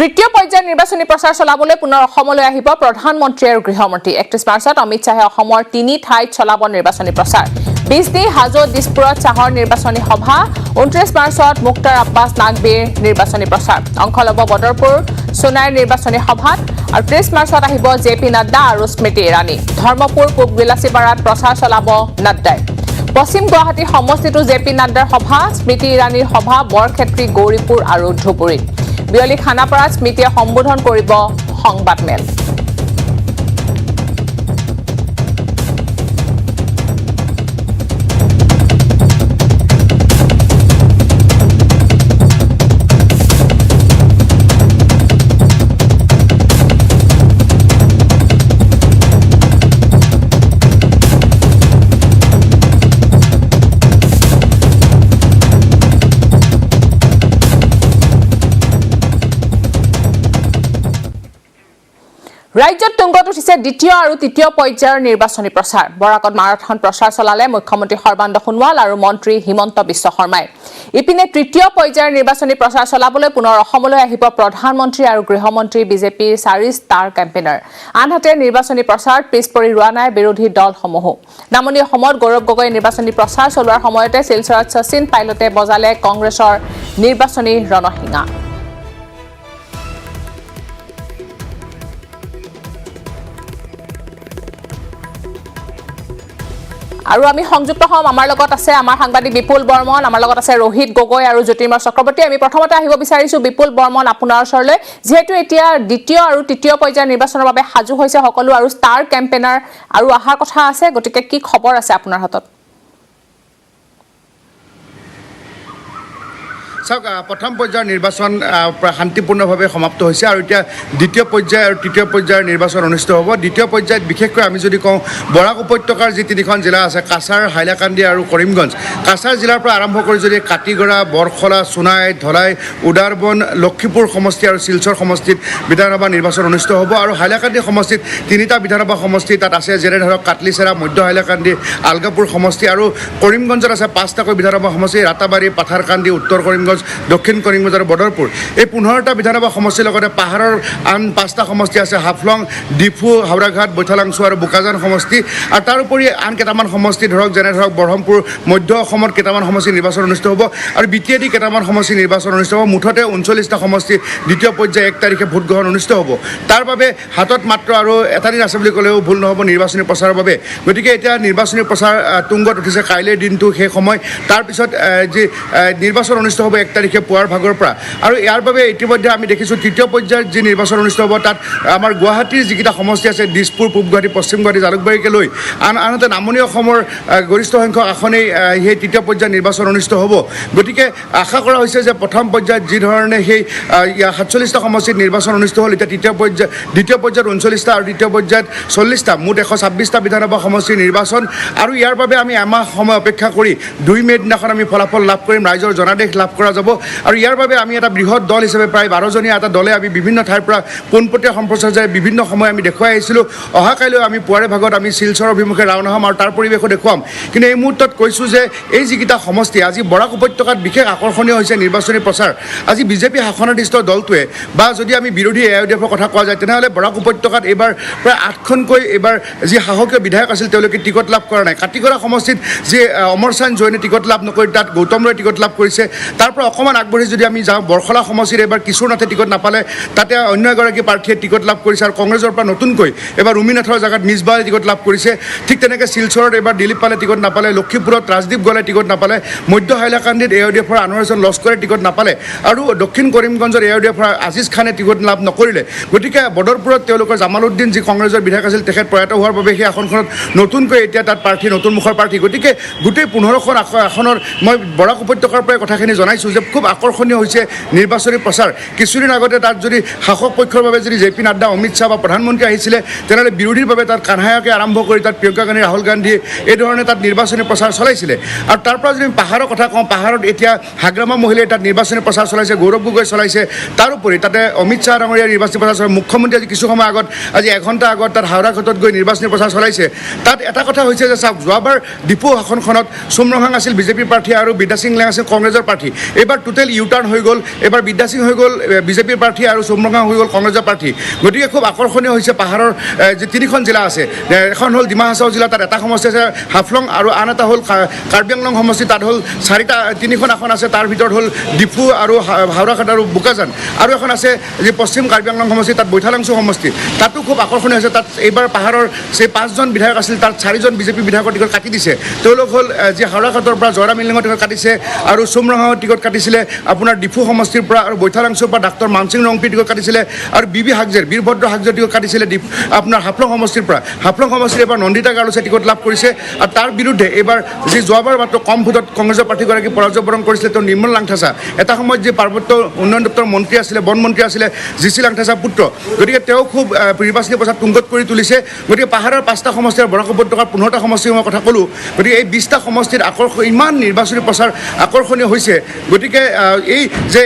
তৃতীয় পৰ্যায়ৰ নিৰ্বাচনী প্ৰচাৰ চলাবলৈ পুনৰ অসমলৈ আহিব প্ৰধানমন্ত্ৰী আৰু গৃহমন্ত্ৰী 31 মাৰ্চত অমিত শ্বাহে অসমৰ 3 ঠাইত চলাব নিৰ্বাচনী প্ৰচাৰ বিজনী হাজো দিছপুৰত চাহৰ নিৰ্বাচনী সভা 29 মাৰ্চত মুক্তাৰ আব্বাছ নাগবীৰ নিৰ্বাচনী প্ৰচাৰ অংশ ল'ব বদৰপুৰ সোনাইৰ নিৰ্বাচনী সভাত আৰু 30 মাৰ্চত আহিব জেপি নাড্ডা আৰু স্মৃতি ইৰাণী ধৰ্মপুৰ পূব বিলাসীপাৰাত প্ৰচাৰ চলাব নাড্ডাই পশ্চিম গুৱাহাটী সমষ্টিটো জেপি নাড্ডাৰ সভা স্মৃতি ইৰাণীৰ সভা বৰক্ষেত্ৰী গৌৰীপুৰ আৰু ধুবুৰীত বিয়লি খানাপাৰাত স্মৃতিয়ে সম্বোধন কৰিব সংবাদমেল ৰাজ্যত তুংগত উঠিছে দ্বিতীয় আৰু তৃতীয় পৰ্যায়ৰ নিৰ্বাচনী প্ৰচাৰ বৰাকত মাৰাথন প্ৰচাৰ চলালে মুখ্যমন্ত্ৰী সৰ্বানন্দ সোণোৱাল আৰু মন্ত্ৰী হিমন্ত বিশ্ব শৰ্মাই ইপিনে তৃতীয় পৰ্যায়ৰ নিৰ্বাচনী প্ৰচাৰ চলাবলৈ পুনৰ অসমলৈ আহিব প্ৰধানমন্ত্ৰী আৰু গৃহমন্ত্ৰী বিজেপিৰ 4 ষ্টাৰ কেম্পেইনাৰ আনহাতে নিৰ্বাচনী প্ৰচাৰত পিছ পৰি ৰোৱা নাই বিৰোধী দলসমূহ নামনি অসমত গৌৰৱ গগৈ নিৰ্বাচনী প্ৰচাৰ চলোৱাৰ সময়তে শিলচৰত শচীন পাইলটে বজালে কংগ্ৰেছৰ নিৰ্বাচনী ৰণসিঙা আৰু আমি সংযুক্ত হম আমাৰ লগত আছে আমাৰ সাংবাদিক বিপুল বৰ্মন আমাৰ লগত আছে ৰোহিত গগৈ আৰু জ্যোতিৰ্ময় চক্ৰৱৰ্তী আমি প্ৰথমতে আহিব বিচাৰিছো বিপুল বৰ্মন আপোনাৰ ওচৰলৈ যেহেতু এতিয়া দ্বিতীয় আৰু তৃতীয় পৰ্যায়ৰ নিৰ্বাচনৰ বাবে সাজু হৈছে সকলো আৰু ষ্টাৰ কেম্পেইনাৰ আৰু আহাৰ কথা আছে গতিকে কি খবৰ আছে আপোনাৰ হাতত প্ৰথম পৰ্যায়ৰ নিৰ্বাচন শান্তিপূৰ্ণভাৱে সমাপ্ত হৈছে আৰু এতিয়া দ্বিতীয় পৰ্যায় আৰু তৃতীয় পৰ্যায়ৰ নিৰ্বাচন অনুষ্ঠিত হ'ব দ্বিতীয় পৰ্যায়ত বিশেষকৈ আমি যদি কওঁ বৰাক উপত্যকাৰ যি তিনিখন জিলা আছে কাছাৰ হাইলাকান্দি আৰু কৰিমগঞ্জ কাছাৰ জিলাৰ পৰা আৰম্ভ কৰি যদি কাটিগড়া বৰখলা সোণাই ধলাই উদাৰবন লক্ষীপুৰ সমষ্টি আৰু শিলচৰ সমষ্টিত বিধানসভা নিৰ্বাচন অনুষ্ঠিত হ'ব আৰু হাইলাকান্দি সমষ্টিত 3টা বিধানসভা সমষ্টি তাত আছে যেনে ধৰক কাটলিচেৰা মধ্য হাইলাকান্দি আলগাপুৰ সমষ্টি আৰু কৰিমগঞ্জত আছে 5টাকৈ বিধানসভা সমষ্টি ৰাতাবাৰী পাথাৰকান্দি উত্তৰ কৰিমগঞ্জ দক্ষিণ কৰিমগঞ্জ আৰু বদৰপুৰ এই 15টা বিধানসভা সমষ্টিৰ লগতে পাহাৰৰ আন 5টা সমষ্টি আছে হাফলং ডিফু হাওৰাঘাট বৈঠালাংচু আৰু বোকাজান সমষ্টি আৰু তাৰোপৰি আন কেইটামান সমষ্টি যেনে ধৰক ব্ৰহ্মপুৰ মধ্য অসমত কেইটামান সমষ্টি নিৰ্বাচন অনুষ্ঠিত হ'ব আৰু বিটিএডি কেইটামান সমষ্টি নিৰ্বাচন অনুষ্ঠিত হ'ব মুঠতে 39টা সমষ্টি দ্বিতীয় পৰ্যায় 1 তাৰিখে ভোট গ্ৰহণ অনুষ্ঠিত হ'ব তাৰ বাবে হাতত মাত্ৰ আৰু এটা দিন আছে বুলি ক'লেও ভুল নহ'ব নিৰ্বাচনী প্ৰচাৰৰ বাবে গতিকে এতিয়া নিৰ্বাচনী প্ৰচাৰ তুংগত উঠিছে কাইলৈৰ দিনটো সেই সময় তাৰপিছত যি নিৰ্বাচন অনুষ্ঠিত হ'ব 1 তাৰিখে পুৱাৰ ভাগৰ পৰা আৰু ইয়াৰ বাবে ইতিমধ্যে আমি দেখিছোঁ তৃতীয় পৰ্যায়ৰ যি নিৰ্বাচন অনুষ্ঠিত হ'ব তাত আমাৰ গুৱাহাটীৰ যিকেইটা সমষ্টি আছে দিছপুৰ পূব গুৱাহাটী পশ্চিম গুৱাহাটী জালুকবাৰীকে লৈ আনহাতে নামনি অসমৰ গৰিষ্ঠ সংখ্যক আসনেই সেই তৃতীয় পৰ্যায়ৰ নিৰ্বাচন অনুষ্ঠিত হ'ব গতিকে আশা কৰা হৈছে যে প্ৰথম পৰ্যায়ত যি ধৰণে সেই 47টা সমষ্টিত নিৰ্বাচন অনুষ্ঠিত হ'ল এতিয়া দ্বিতীয় পৰ্যায়ত 39টা আৰু তৃতীয় পৰ্যায়ত 40টা মুঠ 126টা বিধানসভা সমষ্টিৰ নিৰ্বাচন আৰু ইয়াৰ বাবে আমি এমাহ সময় অপেক্ষা কৰি 2 মে' দিনাখন আমি ফলাফল লাভ কৰিম ৰাইজৰ জনাদেশ লাভ কৰা যাব আৰু ইয়াৰ বাবে আমি এটা বৃহৎ দল হিচাপে প্ৰায় 12জনীয়া এটা দলে আমি বিভিন্ন ঠাইৰ পৰা পোনপটীয়া সম্প্ৰচাৰে বিভিন্ন সময় আমি দেখুৱাই আহিছিলোঁ অহাকাইলৈ আমি পুৱাৰে ভাগত আমি শিলচৰ অভিমুখে ৰাওনা হ'ম আৰু তাৰ পৰিৱেশো দেখুৱাম কিন্তু এই মুহূৰ্তত কৈছোঁ যে এই যিকেইটা সমষ্টি আজি বৰাক উপত্যকাত বিশেষ আকৰ্ষণীয় হৈছে নিৰ্বাচনী প্ৰচাৰ আজি বিজেপি শাসনাধীষ্ঠ দলটোৱে বা যদি আমি বিৰোধী এআইডিএফৰ কথা কোৱা যায় তেনেহ'লে বৰাক উপত্যকাত এইবাৰ প্ৰায় 8খনকৈ এইবাৰ যি সাহসীয় বিধায়ক আছিল তেওঁলোকে টিকট লাভ কৰা নাই কাটিগড়া সমষ্টিত যি অমৰচান জৈনে টিকট লাভ নকৰি তাত গৌতম ৰয়ে টিকট লাভ কৰিছে তাৰ পৰা অকণমান আগবাঢ়ি যদি আমি যাওঁ বৰখলা সমষ্টিত এবাৰ কিশোৰ নাথে টিকট নাপালে তাতে অন্য এগৰাকী প্ৰাৰ্থীয়ে টিকট লাভ কৰিছে আৰু কংগ্ৰেছৰ পৰা নতুনকৈ এবাৰ ৰুমিনাথৰ জেগাত মিছবাহে টিকট লাভ কৰিছে ঠিক তেনেকৈ শিলচৰত এবাৰ দিলীপ পালে টিকট নাপালে লক্ষীপুৰত ৰাজদীপ গলে টিকট নাপালে মধ্য হাইলাকান্দিত এআইডিএফৰ আনোৱাৰ হোসেন লস্কৰে টিকট নাপালে আৰু দক্ষিণ কৰিমগঞ্জৰ এআইডিএফৰ আজিজ খানে টিকট লাভ নকৰিলে গতিকে বদৰপুৰত তেওঁলোকৰ জামালউদ্দিন যি কংগ্ৰেছৰ বিধায়ক আছিল তেখেত প্ৰয়াত হোৱাৰ বাবে সেই আসনখনত নতুনকৈ এতিয়া তাত প্ৰাৰ্থী নতুন মুখৰ প্ৰাৰ্থী গতিকে গোটেই 15খন আসনৰ মই বৰাক উপত্যকাৰ পৰাই কথাখিনি জনাইছোঁ যে খুব আকৰ্ষণীয় হৈছে নিৰ্বাচনী প্ৰচাৰ কিছুদিন আগতে তাত যদি শাসক পক্ষৰ বাবে যদি জেপি নাড্ডা অমিত শ্বাহ বা প্ৰধানমন্ত্ৰী আহিছিলে তেনেহ'লে বিৰোধীৰ বাবে তাত কানহায়াকে আৰম্ভ কৰি তাত প্ৰিয়ংকা গান্ধী ৰাহুল গান্ধীয়ে এই ধৰণে তাত নিৰ্বাচনী প্ৰচাৰ চলাইছিলে আৰু তাৰ পৰা যদি পাহাৰৰ কথা কওঁ পাহাৰত এতিয়া হাগ্ৰামা মহিলাই তাত নিৰ্বাচনী প্ৰচাৰ চলাইছে গৌৰৱ গগৈ চলাইছে তাৰোপৰি তাতে অমিত শ্বাহ ডাঙৰীয়া নিৰ্বাচনী প্ৰচাৰ চলাইছে মুখ্যমন্ত্ৰী আজি কিছু সময় আগত আজি এঘণ্টা আগত তাত হাওৰা ঘাটত গৈ নিৰ্বাচনী প্ৰচাৰ চলাইছে তাত এটা কথা হৈছে যে চাওক যোৱাবাৰ ডিপু আসনখনত চুমৰহাং আছিল বিজেপিৰ প্ৰাৰ্থী আৰু বিদ্যা সিং লেং আছিল কংগ্ৰেছৰ প্ৰাৰ্থী এইবাৰ টোটেল ইউটাৰ্ণ হৈ গ'ল এইবাৰ বিদ্যা সিং হৈ গ'ল বিজেপিৰ প্ৰাৰ্থী আৰু চুমৰগাঁও হৈ গ'ল কংগ্ৰেছৰ প্ৰাৰ্থী গতিকে খুব আকৰ্ষণীয় হৈছে পাহাৰৰ যে তিনিখন জিলা আছে এখন হ'ল ডিমা হাছাও জিলা তাত এটা সমষ্টি আছে হাফলং আৰু আন এটা হ'ল কাৰ্বি আংলং সমষ্টি তাত হ'ল তিনিখন আসন আছে তাৰ ভিতৰত হ'ল ডিফু আৰু হাওৰাঘাট আৰু বোকাজান আৰু এখন আছে যি পশ্চিম কাৰ্বি আংলং সমষ্টি তাত বৈঠালাংছু সমষ্টি তাতো খুব আকৰ্ষণীয় হৈছে তাত এইবাৰ পাহাৰৰ যে 5জন বিধায়ক আছিল তাত 4জন বিজেপি বিধায়কৰ টিকট কাটি দিছে তেওঁলোক হ'ল যি হাওৰাঘাটৰ পৰা জয়ৰাম মিলিঙৰ টিকট কাটিছে আৰু চুমৰগাঁৱৰ টিকট কাটিছিলে আপোনাৰ ডিফু সমষ্টিৰ পৰা আৰু বৈঠালাংছুৰ পৰা ডাক্তৰ মানসিং ৰংপিৰ টিকট কাটিছিলে আৰু বিবি হাগজেৰ বীৰভদ্ৰ হাগজেৰ টিকট কাটিছিলে আপোনাৰ হাফলং সমষ্টিৰ পৰা হাফলং সমষ্টিৰ এবাৰ নন্দিতা গাৰ্লছে টিকট লাভ কৰিছে আৰু তাৰ বিৰুদ্ধে এইবাৰ যি যোৱাবাৰ মাত্ৰ কম ভোটত কংগ্ৰেছৰ প্ৰাৰ্থীগৰাকী পৰাজয় বৰণ কৰিছিলে তেওঁ নিৰ্মল লাংথাচা এটা সময়ত যি পাৰ্বত্য উন্নয়ন দপ্তৰৰ মন্ত্ৰী আছিলে বন মন্ত্ৰী আছিলে জিচি লাংথাচাৰ পুত্ৰ গতিকে তেওঁ খুব নিৰ্বাচনী প্ৰচাৰ তুংগত কৰি তুলিছে গতিকে পাহাৰৰ 5টা সমষ্টি আৰু বৰাক উপত্যকাৰ 15টা সমষ্টিৰ মই কথা ক'লোঁ গতিকে এই 20টা সমষ্টিত ইমান নিৰ্বাচনী প্ৰচাৰ আকৰ্ষণীয় হৈছে গতিকে এই যে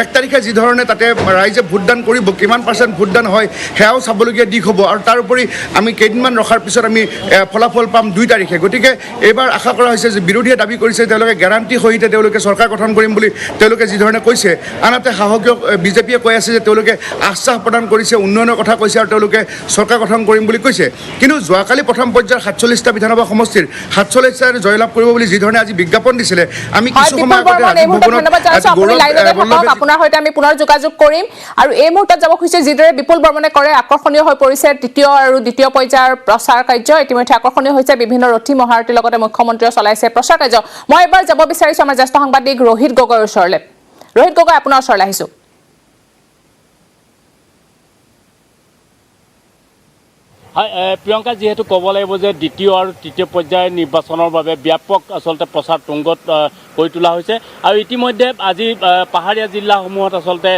1 তাৰিখে যি ধৰণে তাতে ৰাইজে ভোটদান কৰিব কিমান % ভোটদান হয় সেয়াও চাবলগীয়া দিশ হ'ব আৰু তাৰোপৰি আমি কেইদিনমান ৰখাৰ পিছত আমি ফলাফল পাম 2 তাৰিখে গতিকে এইবাৰ আশা কৰা হৈছে যে বিৰোধীয়ে দাবী কৰিছে তেওঁলোকে গেৰাণ্টি সহিতে তেওঁলোকে চৰকাৰ গঠন কৰিম বুলি তেওঁলোকে যি ধৰণে কৈছে আনহাতে সাহসীয় বিজেপিয়ে কৈ আছে যে তেওঁলোকে আশ্বাস প্ৰদান কৰিছে উন্নয়নৰ কথা কৈছে আৰু তেওঁলোকে চৰকাৰ গঠন কৰিম বুলি কৈছে কিন্তু যোৱাকালি প্ৰথম পৰ্যায়ৰ 47টা বিধানসভা সমষ্টিৰ 47টা জয়লাভ কৰিব বুলি যি ধৰণে আজি বিজ্ঞাপন দিছিলে আমি কিছু সময় আপোনাৰ সৈতে আমি পুনৰ যোগাযোগ কৰিম আৰু এই মুহূৰ্তত যাব খুজিছে যিদৰে বিপুল বৰ্মনে কৰে আকৰ্ষণীয় হৈ পৰিছে তৃতীয় আৰু দ্বিতীয় পৰ্যায়ৰ প্ৰচাৰ কাৰ্য ইতিমধ্যে আকৰ্ষণীয় হৈছে বিভিন্ন ৰথী মহাৰথীৰ লগতে মুখ্যমন্ত্ৰীয়ে চলাইছে প্ৰচাৰ কাৰ্য মই এবাৰ যাব বিচাৰিছো আমাৰ জ্যেষ্ঠ সাংবাদিক ৰোহিত গগৈৰ ওচৰলৈ ৰোহিত গগৈ আপোনাৰ ওচৰলৈ আহিছো প্ৰিয়ংকা যেহেতু ক'ব লাগিব যে দ্বিতীয় আৰু তৃতীয় পৰ্যায়ৰ নিৰ্বাচনৰ বাবে ব্যাপক আচলতে প্ৰচাৰ তুংগত কৰি তোলা হৈছে আৰু ইতিমধ্যে আজি পাহাৰীয়া জিলাসমূহত আচলতে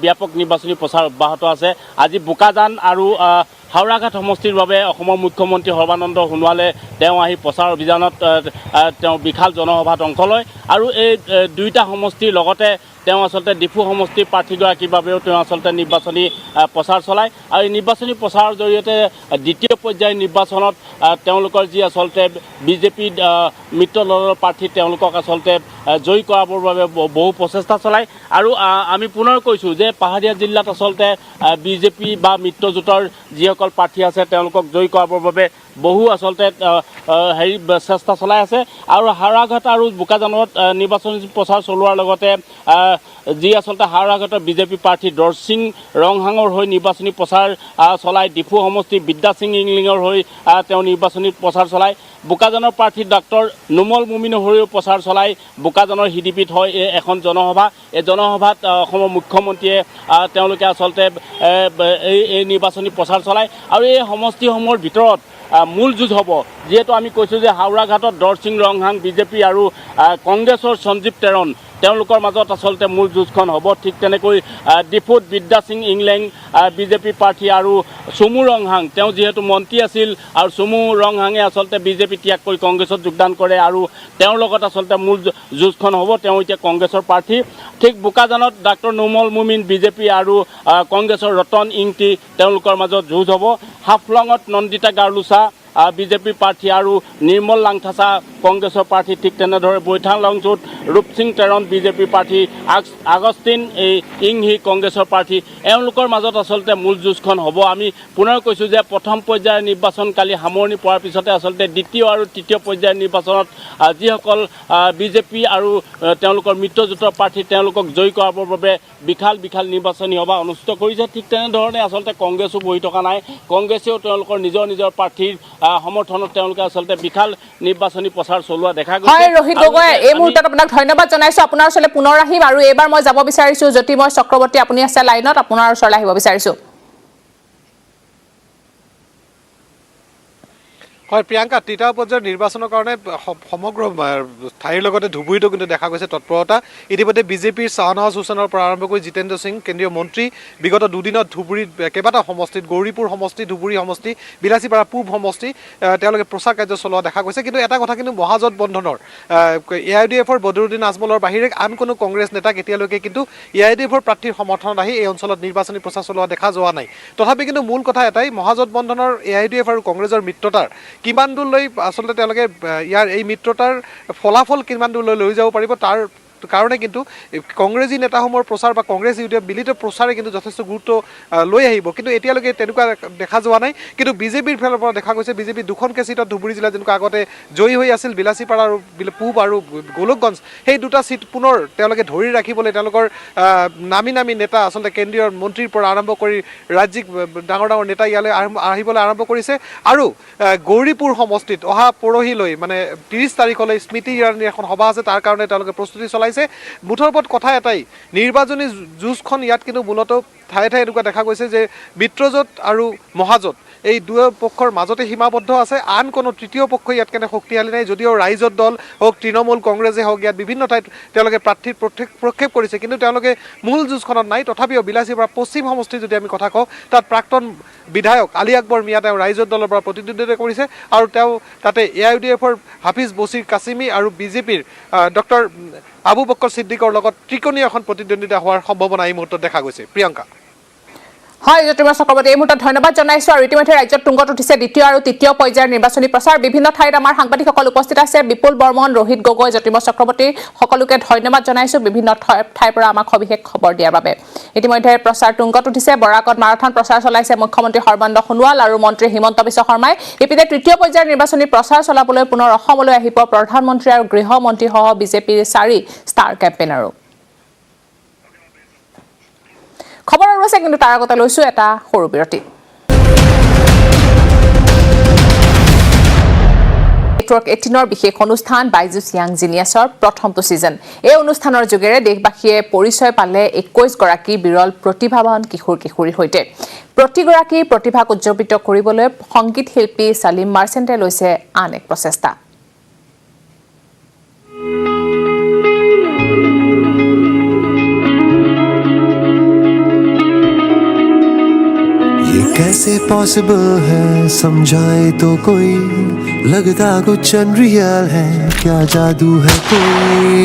ব্যাপক নিৰ্বাচনী প্ৰচাৰ অব্যাহত আছে আজি বোকাজান আৰু হাওৰাঘাট সমষ্টিৰ বাবে অসমৰ মুখ্যমন্ত্ৰী সৰ্বানন্দ সোণোৱালে তেওঁ আহি প্ৰচাৰ অভিযানত তেওঁ বিশাল জনসভাত অংশ লয় আৰু এই 2টা সমষ্টিৰ লগতে তেওঁ আচলতে ডিফু সমষ্টিৰ প্ৰাৰ্থীগৰাকীৰ বাবেও তেওঁ আচলতে নিৰ্বাচনী প্ৰচাৰ চলায় আৰু এই নিৰ্বাচনী প্ৰচাৰৰ জৰিয়তে দ্বিতীয় পৰ্যায়ৰ নিৰ্বাচনত তেওঁলোকৰ যি আচলতে বিজেপি মিত্ৰ দলৰ প্ৰাৰ্থী তেওঁলোকক আচলতে জয়ী কৰাবৰ বাবে বহু প্ৰচেষ্টা চলায় আৰু আমি পুনৰ কৈছোঁ যে পাহাৰীয়া জিলাত আচলতে বিজেপি বা মিত্ৰজোঁটৰ যিসকল প্ৰাৰ্থী আছে তেওঁলোকক জয়ী কৰাবৰ বাবে বহু আচলতে চেষ্টা চলাই আছে আৰু হাওৰাঘাট আৰু বোকাজানত নিৰ্বাচনী প্ৰচাৰ চলোৱাৰ লগতে যি আচলতে হাওৰাঘাটৰ বিজেপি প্ৰাৰ্থী দৰসিং ৰংহাঙৰ হৈ নিৰ্বাচনী প্ৰচাৰ চলায় ডিফু সমষ্টি বিদ্যা সিং ইংলিঙৰ হৈ তেওঁ নিৰ্বাচনী প্ৰচাৰ চলায় বোকাজানৰ প্ৰাৰ্থী ডাক্তৰ নুমল মুমিনৰ হৈও প্ৰচাৰ চলায় বোকাজানৰ হিদিপিত হয় এখন জনসভা এই জনসভাত অসমৰ মুখ্যমন্ত্ৰীয়ে তেওঁলোকে আচলতে এই নিৰ্বাচনী প্ৰচাৰ চলায় আৰু এই সমষ্টিসমূহৰ ভিতৰত মূল যুঁজ হ'ব যিহেতু আমি কৈছোঁ যে হাওৰাঘাটত দৰসিং ৰংহাং বিজেপি আৰু কংগ্ৰেছৰ সঞ্জীৱ তেৰণ তেওঁলোকৰ মাজত আচলতে মূল যুঁজখন হ'ব ঠিক তেনেকৈ ডিফুত বিদ্যা সিং ইংলেং বিজেপি প্ৰাৰ্থী আৰু চুমু ৰংহাং তেওঁ যিহেতু মন্ত্ৰী আছিল আৰু চুমু ৰংহাঙে আচলতে বিজেপি ত্যাগ কৰি কংগ্ৰেছত যোগদান কৰে আৰু তেওঁৰ লগত আচলতে মূল যুঁজখন হ'ব তেওঁ এতিয়া কংগ্ৰেছৰ প্ৰাৰ্থী ঠিক বোকাজানত ডাক্তৰ নুমল মুমিন বিজেপি আৰু কংগ্ৰেছৰ ৰতন ইংতি তেওঁলোকৰ মাজত যুঁজ হ'ব হাফলঙত নন্দিতা গাৰ্লুচা বিজেপি প্ৰাৰ্থী আৰু নিৰ্মল লাংথাচা কংগ্ৰেছৰ প্ৰাৰ্থী ঠিক তেনেদৰে বৈঠালাংছুত ৰূপসিং তেৰণ বিজেপি প্ৰাৰ্থী আগষ্টিন ইংহি কংগ্ৰেছৰ প্ৰাৰ্থী এওঁলোকৰ মাজত আচলতে মূল যুঁজখন হ'ব আমি পুনৰ কৈছোঁ যে প্ৰথম পৰ্যায়ৰ নিৰ্বাচন কালি সামৰণি পোৱাৰ পিছতে আচলতে দ্বিতীয় আৰু তৃতীয় পৰ্যায়ৰ নিৰ্বাচনত যিসকল বিজেপি আৰু তেওঁলোকৰ মিত্ৰজোঁটৰ প্ৰাৰ্থী তেওঁলোকক জয়ী কৰাবৰ বাবে বিশাল নিৰ্বাচনী সভা অনুষ্ঠিত কৰিছে ঠিক তেনেধৰণে আচলতে কংগ্ৰেছো বহি থকা নাই কংগ্ৰেছেও তেওঁলোকৰ নিজৰ প্ৰাৰ্থীৰ সমৰ্থনত তেওঁলোকে আচলতে বিশাল নিৰ্বাচনী প্ৰচাৰ চলোৱা দেখা গৈছে হয় ৰোহিত গগৈ এই মুহূৰ্তত আপোনাক ধন্যবাদ জনাইছো আপোনাৰ ওচৰলৈ পুনৰ আহিম আৰু এইবাৰ মই যাব বিচাৰিছো জ্যোতিময় চক্ৰৱৰ্তী আপুনি আছে লাইনত আপোনাৰ ওচৰলৈ আহিব বিচাৰিছো হয় প্ৰিয়ংকা তৃতীয় পৰ্যায়ৰ নিৰ্বাচনৰ কাৰণে সমগ্ৰ ঠাইৰ লগতে ধুবুৰীতো কিন্তু দেখা গৈছে তৎপৰতা ইতিমধ্যে বিজেপিৰ শাহনৱাজ হুছেইনৰ পৰা আৰম্ভ কৰি জিতেন্দ্ৰ সিং কেন্দ্ৰীয় মন্ত্ৰী বিগত দুদিনত ধুবুৰীত কেইবাটাও সমষ্টিত গৌৰীপুৰ সমষ্টি ধুবুৰী সমষ্টি বিলাচীপাৰা পূব সমষ্টি তেওঁলোকে প্ৰচাৰ কাৰ্য চলোৱা দেখা গৈছে কিন্তু এটা কথা কিন্তু মহাজোঁটবন্ধনৰ AIDFৰ বদৰুদ্দিন আজমলৰ বাহিৰে আন কোনো কংগ্ৰেছ নেতাক এতিয়ালৈকে কিন্তু AIDFৰ প্ৰাৰ্থীৰ সমৰ্থনত আহি এই অঞ্চলত নিৰ্বাচনী প্ৰচাৰ চলোৱা দেখা যোৱা নাই তথাপি কিন্তু মূল কথা এটাই মহাজোঁটবন্ধনৰ AIDF আৰু কংগ্ৰেছৰ মিত্ৰতাৰ কিমান দূৰলৈ আচলতে তেওঁলোকে ইয়াৰ এই মিত্ৰতাৰ ফলাফল কিমান দূৰলৈ লৈ যাব পাৰিব তাৰ কাৰণে কিন্তু কংগ্ৰেছী নেতাসমূহৰ প্ৰচাৰ বা কংগ্ৰেছ ইউডিএফ মিলিত প্ৰচাৰে কিন্তু যথেষ্ট গুৰুত্ব লৈ আহিব কিন্তু এতিয়ালৈকে তেনেকুৱা দেখা যোৱা নাই কিন্তু বিজেপিৰ ফালৰ পৰা দেখা গৈছে বিজেপি দুখনকৈ চিটত ধুবুৰী জিলা যেনেকুৱা আগতে জয়ী হৈ আছিল বিলাসীপাৰা আৰু পূব আৰু গোলকগঞ্জ সেই দুটা চিট পুনৰ তেওঁলোকে ধৰি ৰাখিবলৈ তেওঁলোকৰ নামী নেতা আচলতে কেন্দ্ৰীয় মন্ত্ৰীৰ পৰা আৰম্ভ কৰি ৰাজ্যিক ডাঙৰ নেতা ইয়ালৈ আহিবলৈ আৰম্ভ কৰিছে আৰু গৌৰীপুৰ সমষ্টিত অহা পৰহিলৈ মানে 30 তাৰিখলৈ স্মৃতি ইৰাণীৰ এখন সভা আছে তাৰ কাৰণে তেওঁলোকে প্ৰস্তুতি চলাইছে মুঠৰ ওপৰত কথা এটাই নিৰ্বাচনী যুঁজখন ইয়াত কিন্তু মূলতঃ ঠায়ে এনেকুৱা দেখা গৈছে যে মিত্ৰজোঁট আৰু মহাজোঁট এই দুয়ো পক্ষৰ মাজতে সীমাবদ্ধ আছে আন কোনো তৃতীয় পক্ষ ইয়াত কেনে শক্তিশালী নাই যদিও ৰাইজৰ দল হওক তৃণমূল কংগ্ৰেছে হওক ইয়াত বিভিন্ন ঠাইত তেওঁলোকে প্ৰাৰ্থীৰ প্ৰক্ষেপ কৰিছে কিন্তু তেওঁলোকে মূল যুঁজখনত নাই তথাপিও বিলাসীৰ পৰা পশ্চিম সমষ্টি যদি আমি কথা কওঁ তাত প্ৰাক্তন বিধায়ক আলী আকবৰ মিয়া তেওঁ ৰাইজৰ দলৰ পৰা প্ৰতিদ্বন্দ্বিতা কৰিছে আৰু তেওঁ তাতে এআইইউডিএফৰ হাফিজ বছিৰ কাছিমি আৰু বিজেপিৰ ডক্টৰ আবু বক্কৰ ছিদ্দিকৰ লগত ত্ৰিকোণীয় এখন প্ৰতিদ্বন্দ্বিতা হোৱাৰ সম্ভাৱনা এই মুহূৰ্তত দেখা গৈছে প্ৰিয়ংকা হয় জ্যোতিৰ্ময় চক্ৰৱৰ্তী এই মুহূৰ্তত ধন্যবাদ জনাইছো আৰু ইতিমধ্যে ৰাজ্যত তুংগত উঠিছে দ্বিতীয় আৰু তৃতীয় পৰ্যায়ৰ নিৰ্বাচনী প্ৰচাৰ বিভিন্ন ঠাইত আমাৰ সাংবাদিকসকল উপস্থিত আছে বিপুল বৰ্মন ৰোহিত গগৈ জ্যোতিৰ্ময় চক্ৰৱৰ্তী সকলোকে ধন্যবাদ জনাইছো বিভিন্ন ঠাইৰ পৰা আমাক সবিশেষ খবৰ দিয়াৰ বাবে ইতিমধ্যে প্ৰচাৰ তুংগত উঠিছে বৰাকত মাৰাথন প্ৰচাৰ চলাইছে মুখ্যমন্ত্ৰী সৰ্বানন্দ সোণোৱাল আৰু মন্ত্ৰী হিমন্ত বিশ্ব শৰ্মাই ইপিনে তৃতীয় পৰ্যায়ৰ নিৰ্বাচনী প্ৰচাৰ চলাবলৈ পুনৰ অসমলৈ আহিব প্ৰধানমন্ত্ৰী আৰু গৃহমন্ত্ৰী সহ বিজেপিৰ 4 ষ্টাৰ কেম্পেইনাৰো খবৰ আৰু আছে কিন্তু তাৰ আগতে লৈছো এটা সৰু বিৰতি নেটৱৰ্ক 18ৰ বিশেষ অনুষ্ঠান বাইজুছ য়াং জিনিয়াছৰ প্ৰথমটো ছিজন এই অনুষ্ঠানৰ যোগেৰে দেশবাসীয়ে পৰিচয় পালে 21 গৰাকী বিৰল প্ৰতিভাৱান কিশোৰীৰ সৈতে প্ৰতিগৰাকী প্ৰতিভাক উজ্জীৱিত কৰিবলৈ সংগীত শিল্পী সালিম মাৰ্চেণ্টে লৈছে আন এক প্ৰচেষ্টা कैसे पॉसिबल है समझाए तो कोई लगता कुछ अनरियल है क्या जादू है कोई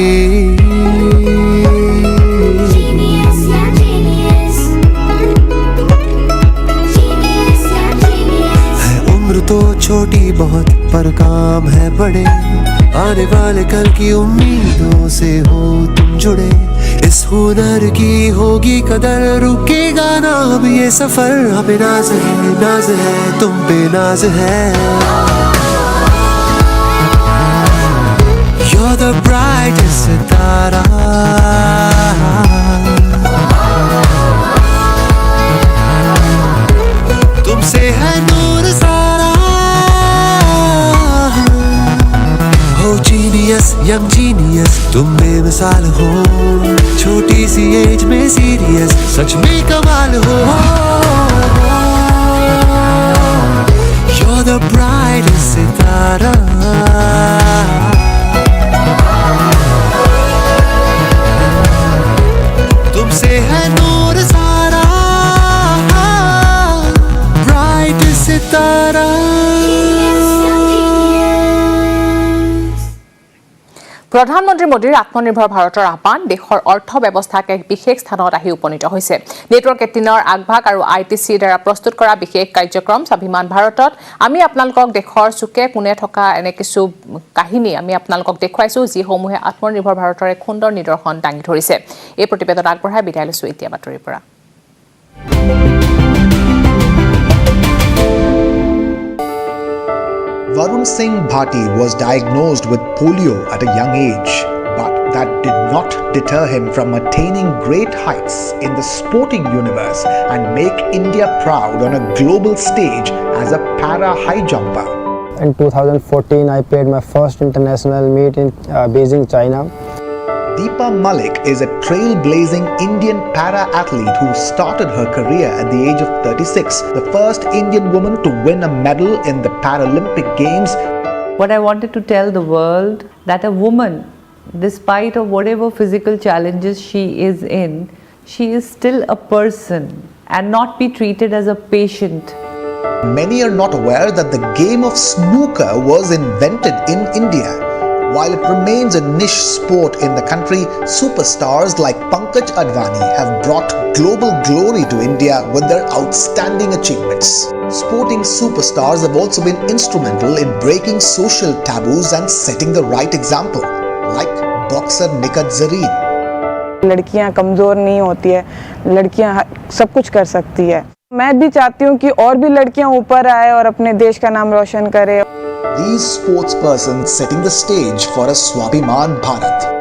है उम्र तो छोटी बहुत पर काम है बड़े आने वाले कल की उम्मीदों से हो तुम जुड़े इस हुनर की होगी कदर रुकेगा ना अब ये सफर हमें नाज है तुम पे नाज है You're the brightest सितारा तुमसे है नूर सारा हो जीनियस यंग जीनियस तुम बेमिसाल हो छोटी सी एज में सीरियस सच में कमाल हो You're the brightest सितारा तुमसे है नूर सारा brightest सितारा প্ৰধানমন্ত্ৰী মোদীৰ আত্মনিৰ্ভৰ ভাৰতৰ আহ্বান দেশৰ অৰ্থ ব্যৱস্থাক এক বিশেষ স্থানত আহি উপনীত হৈছে নেটৱৰ্ক 18ৰ আগভাগ আৰু আইটিচিৰ দ্বাৰা প্ৰস্তুত কৰা বিশেষ কাৰ্যক্ৰম স্বাভিমান ভাৰতত আমি আপোনালোকক দেশৰ চুকে কোণে থকা এনে কিছু কাহিনী আমি আপোনালোকক দেখুৱাইছো যিসমূহে আত্মনিৰ্ভৰ ভাৰতৰ এক সুন্দৰ নিদৰ্শন দাঙি ধৰিছে এই প্ৰতিবেদন আগবঢ়াই বিদায় লৈছো এতিয়া বাতৰিৰ পৰা Varun Singh Bhati was diagnosed with polio at a young age, but that did not deter him from attaining great heights in the sporting universe and make India proud on a global stage as a para high jumper. In 2014, I played my first international meet in Beijing, China. Deepa Malik is a trailblazing Indian para-athlete who started her career at the age of 36, the first Indian woman to win a medal in the Paralympic Games. What I wanted to tell the world that a woman, despite of whatever physical challenges she is still a person and not be treated as a patient. Many are not aware that the game of snooker was invented in India. While it remains a niche sport in the country, superstars like Pankaj Advani have brought global glory to India with their outstanding achievements. Sporting superstars have also been instrumental in breaking social taboos and setting the right example, like boxer Nikat Zareen. लड़कियां कमज़ोर नहीं होती है, लड़कियां सब कुछ कर सकती है। मैं भी चाहती हूँ कि और भी लड़कियां ऊपर आए और अपने देश का नाम रोशन करें। These sports persons setting the stage for a Swabhiman Bharat.